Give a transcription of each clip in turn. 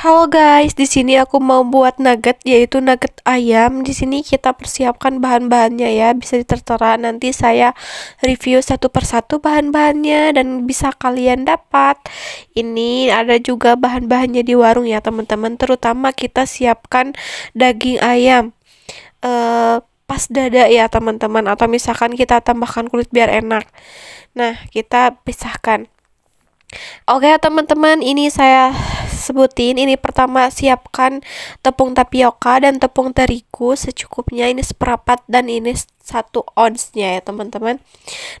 Halo guys, di sini aku mau buat nugget, yaitu nugget ayam. Di sini kita persiapkan bahan-bahannya ya. Bisa tertera nanti saya review satu persatu bahan-bahannya dan bisa kalian dapat. Ini ada juga bahan-bahannya di warung ya teman-teman. Terutama kita siapkan daging ayam. Pas dada ya teman-teman, atau misalkan kita tambahkan kulit biar enak. Nah, kita pisahkan. Oke teman-teman, ini saya sebutin. Ini pertama, siapkan tepung tapioka dan tepung terigu secukupnya. Ini seperempat dan ini 1 ounce-nya ya teman-teman.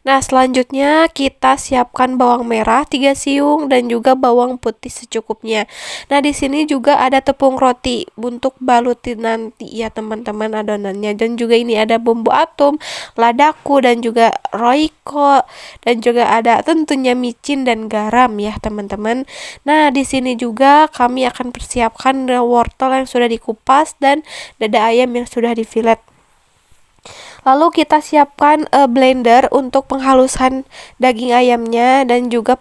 Nah, selanjutnya kita siapkan bawang merah 3 siung dan juga bawang putih secukupnya. Nah, di sini juga ada tepung roti untuk balutin nanti ya teman-teman adonannya. Dan juga ini ada bumbu atum, ladaku dan juga roiko, dan juga ada tentunya micin dan garam ya teman-teman. Nah, di sini juga kami akan persiapkan wortel yang sudah dikupas dan dada ayam yang sudah difilet. Lalu kita siapkan blender untuk penghalusan daging ayamnya dan juga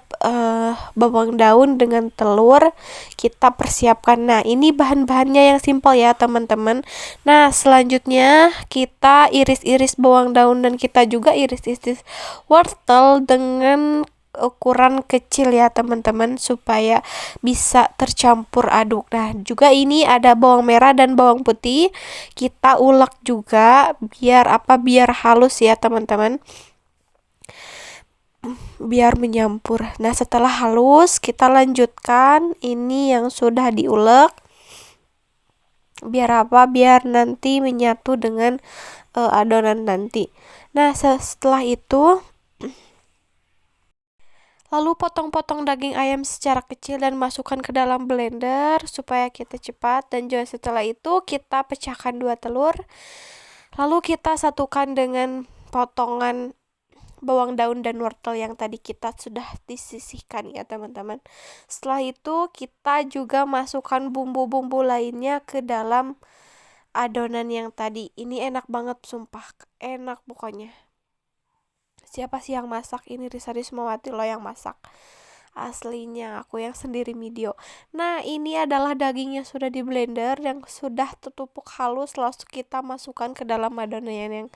bawang daun dengan telur kita persiapkan. Nah, ini bahan-bahannya yang simpel ya teman-teman. Nah, selanjutnya kita iris-iris bawang daun dan kita juga iris-iris wortel dengan ukuran kecil ya teman-teman supaya bisa tercampur aduk. Nah, juga ini ada bawang merah dan bawang putih. Kita ulek juga biar halus ya teman-teman. Biar menyampur. Nah, setelah halus kita lanjutkan ini yang sudah diulek. Biar nanti menyatu dengan adonan nanti. Nah, setelah itu lalu potong-potong daging ayam secara kecil dan masukkan ke dalam blender supaya kita cepat. Dan juga setelah itu kita pecahkan 2 telur. Lalu kita satukan dengan potongan bawang daun dan wortel yang tadi kita sudah disisihkan ya teman-teman. Setelah itu kita juga masukkan bumbu-bumbu lainnya ke dalam adonan yang tadi. Ini enak banget sumpah, enak pokoknya. Siapa sih yang masak? Ini Risa Rismawati loh yang masak. Aslinya aku yang sendiri video. Nah, ini adalah dagingnya sudah di blender yang sudah tertumpuk halus. Langsung kita masukkan ke dalam adonan yang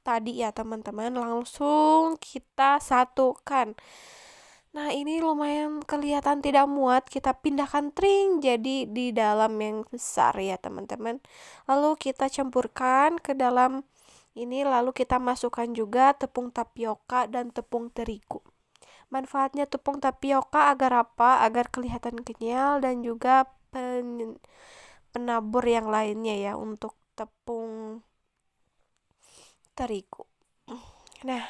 tadi ya teman-teman. Langsung kita satukan. Nah, ini lumayan kelihatan tidak muat. Kita pindahkan tring jadi di dalam yang besar ya teman-teman. Lalu kita campurkan ke dalam ini, lalu kita masukkan juga tepung tapioka dan tepung terigu. Manfaatnya tepung tapioka agar apa? Agar kelihatan kenyal dan juga penabur yang lainnya ya untuk tepung terigu. Nah,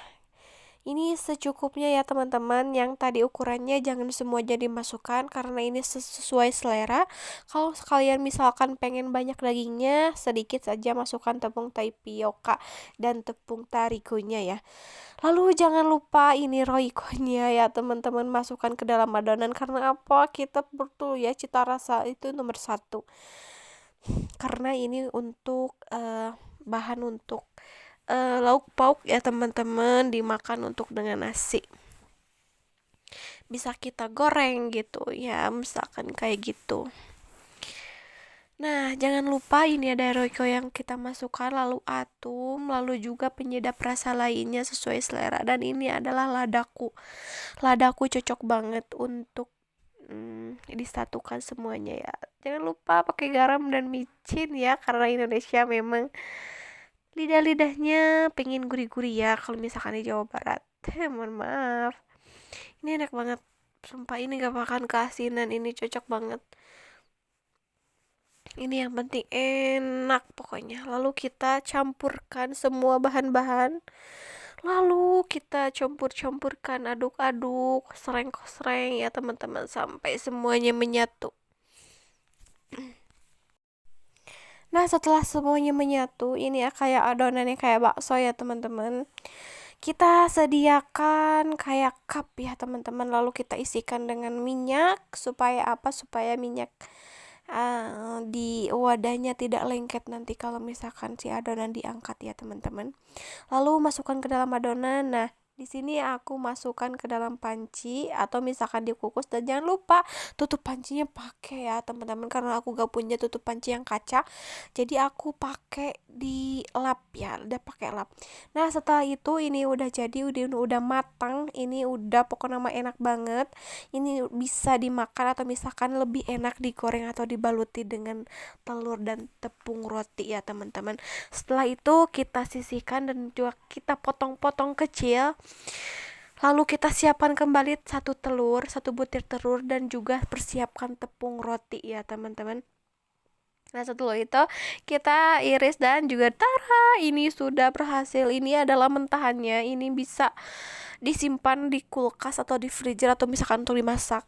ini secukupnya ya teman-teman. Yang tadi ukurannya jangan semua jadi masukkan karena ini sesuai selera. Kalau kalian misalkan pengen banyak dagingnya, sedikit saja masukkan tepung tapioka dan tepung terigunya ya. Lalu jangan lupa ini roikonya ya teman-teman, masukkan ke dalam adonan. Karena apa? Kita perlu ya, cita rasa itu nomor 1. Karena ini untuk bahan untuk lauk pauk ya teman-teman, dimakan untuk dengan nasi. Bisa kita goreng gitu ya, misalkan kayak gitu. Nah, jangan lupa ini ada roiko yang kita masukkan, lalu atum, lalu juga penyedap rasa lainnya sesuai selera. Dan ini adalah ladaku. Ladaku cocok banget untuk disatukan semuanya ya. Jangan lupa pakai garam dan micin ya, karena Indonesia memang lidah-lidahnya pengen gurih-gurih ya kalau misalkan di Jawa Barat. Mohon maaf. Ini enak banget. Sumpah ini gak makan keasinan, ini cocok banget. Ini yang penting enak pokoknya. Lalu kita campurkan semua bahan-bahan. Lalu kita campur-campurkan, aduk-aduk, sereng-sereng ya teman-teman sampai semuanya menyatu. Nah, setelah semuanya menyatu, ini ya kayak adonannya kayak bakso ya teman-teman. Kita sediakan kayak cup ya teman-teman. Lalu kita isikan dengan minyak supaya apa? Supaya minyak di wadahnya tidak lengket nanti kalau misalkan si adonan diangkat ya teman-teman. Lalu masukkan ke dalam adonan. Nah, Di sini aku masukkan ke dalam panci atau misalkan dikukus, dan jangan lupa tutup pancinya pakai ya teman-teman, karena aku gak punya tutup panci yang kaca, jadi aku pakai di lap ya, udah pakai lap. Nah setelah itu ini udah jadi, udah matang, ini udah pokoknya mah enak banget. Ini bisa dimakan atau misalkan lebih enak digoreng atau dibaluti dengan telur dan tepung roti ya teman-teman. Setelah itu kita sisihkan dan juga kita potong-potong kecil. Lalu kita siapkan kembali satu butir telur dan juga persiapkan tepung roti ya teman-teman. Nah setelah itu kita iris dan juga tara, ini sudah berhasil. Ini adalah mentahannya. Ini bisa disimpan di kulkas atau di freezer atau misalkan untuk dimasak.